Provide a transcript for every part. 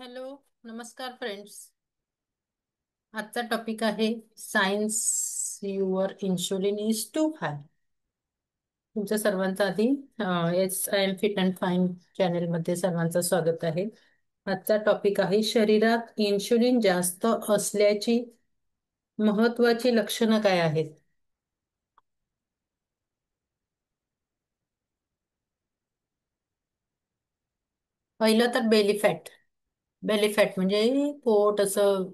Hello. नमस्कार friends. आजचा topic आहे science your insulin is too high. तुमच्या सर्वांचं आधी S I M fit and fine चॅनेलमध्ये सर्वांचं स्वागत आहे. आजचा टॉपिक आहे शरीरात इन्शुलिन जास्त असल्याची महत्वाची लक्षणं काय आहेत. पहिलं तर बेली फॅट म्हणजे पोट असं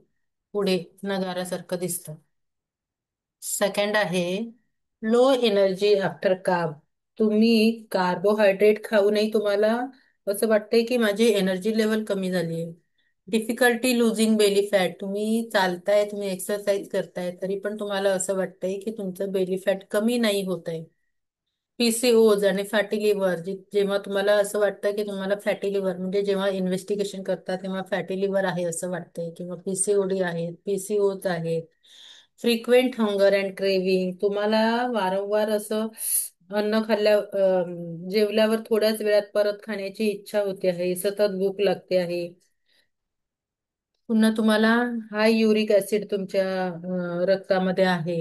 पुढे नगारासारखं दिसतं. सेकंड आहे लो एनर्जी आफ्टर कार्ब. तुम्ही कार्बोहायड्रेट खाऊनही तुम्हाला असं वाटतंय की माझी एनर्जी लेवल कमी झाली आहे. Difficulty losing belly fat. तुम्ही चालताय, तुम्ही एक्सरसाइज करताय, तरी पण तुम्हाला असं वाटतंय की तुमचं बेली फॅट कमी नाही होत आहे. पीसीओज आणि फॅटी लिव्हर. जेव्हा तुम्हाला असं वाटतं की तुम्हाला फॅटी लिव्हर म्हणजे जेव्हा इन्व्हेस्टिगेशन करता तेव्हा फॅटी लिव्हर आहे असं वाटतंय किंवा पीसीओडी आहेत, पीसीओज आहेत. Frequent hunger and craving. तुम्हाला वारंवार असं अन्न जेवल्यावर थोड्याच वेळात परत खाण्याची इच्छा होते आहे, सतत भूक लागते आहे. पुन्हा तुम्हाला हाय युरिक ऍसिड तुमच्या रक्तामध्ये आहे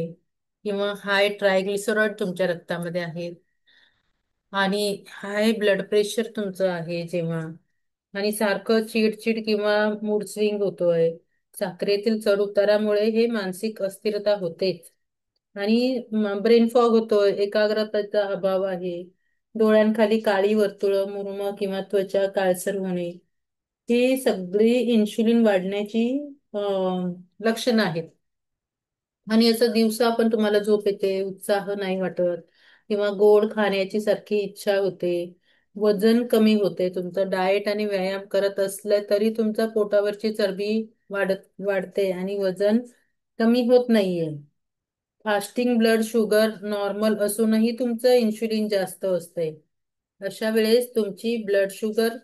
किंवा हाय ट्रायग्लिसराईड तुमच्या रक्तामध्ये आहे आणि हाय ब्लड प्रेशर तुमचं आहे जेव्हा, आणि सारखं चिडचिड किंवा मूड स्विंग होतोय. साखरेतील चढ उतारामुळे हे मानसिक अस्थिरता होतेच. आणि ब्रेन फॉग होतोय, एकाग्रतेचा अभाव आहे. डोळ्यांखाली काळी वर्तुळं, मुरुम किंवा त्वचा काळसर होणे, हे सगळी इन्शुलिन वाढण्याची लक्षणं आहेत. आणि असं दिवसा पण तुम्हाला झोप येते, उत्साह नाही वाटत किंवा गोड खाण्याची सारखी इच्छा होते. वजन कमी होते. तुमचं डाएट आणि व्यायाम करत असलं तरी तुमच्या पोटावरची चरबी वाढते आणि वजन कमी होत नाहीये. फास्टिंग ब्लड शुगर नॉर्मल असूनही तुमचं इन्शुलिन जास्त असतंय. अशा वेळेस तुमची ब्लड शुगर,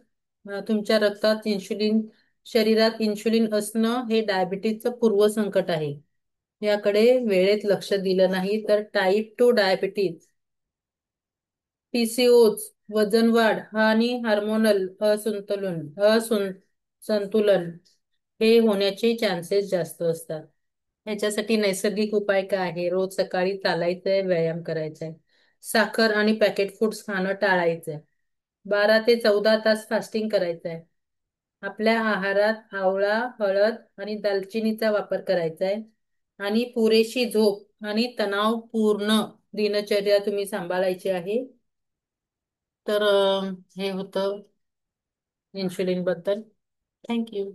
तुमच्या रक्तात इन्शुलिन, शरीरात इन्शुलिन असणं हे डायबिटीजचं पूर्वसंकट आहे. याकडे वेळेत लक्ष दिलं नाही तर टाईप 2 डायबिटीज, पीसीओज, वजन वाढ आणि हार्मोनल असंतुलन हे होण्याचे चान्सेस जास्त असतात. ह्याच्यासाठी नैसर्गिक उपाय काय आहे? रोज सकाळी चालायचंय, व्यायाम करायचंय. साखर आणि पॅकेट फूड्स खाणं टाळायचंय. 12 ते 14 तास फास्टिंग करायचंय. आपल्या आहारात आवळा, हळद आणि दालचिनीचा वापर करायचा आहे. आणि पुरेशी झोप आणि तणावपूर्ण दिनचर्या तुम्ही सांभाळायची आहे. तर हे होतं इन्शुलिन बद्दल. थँक्यू.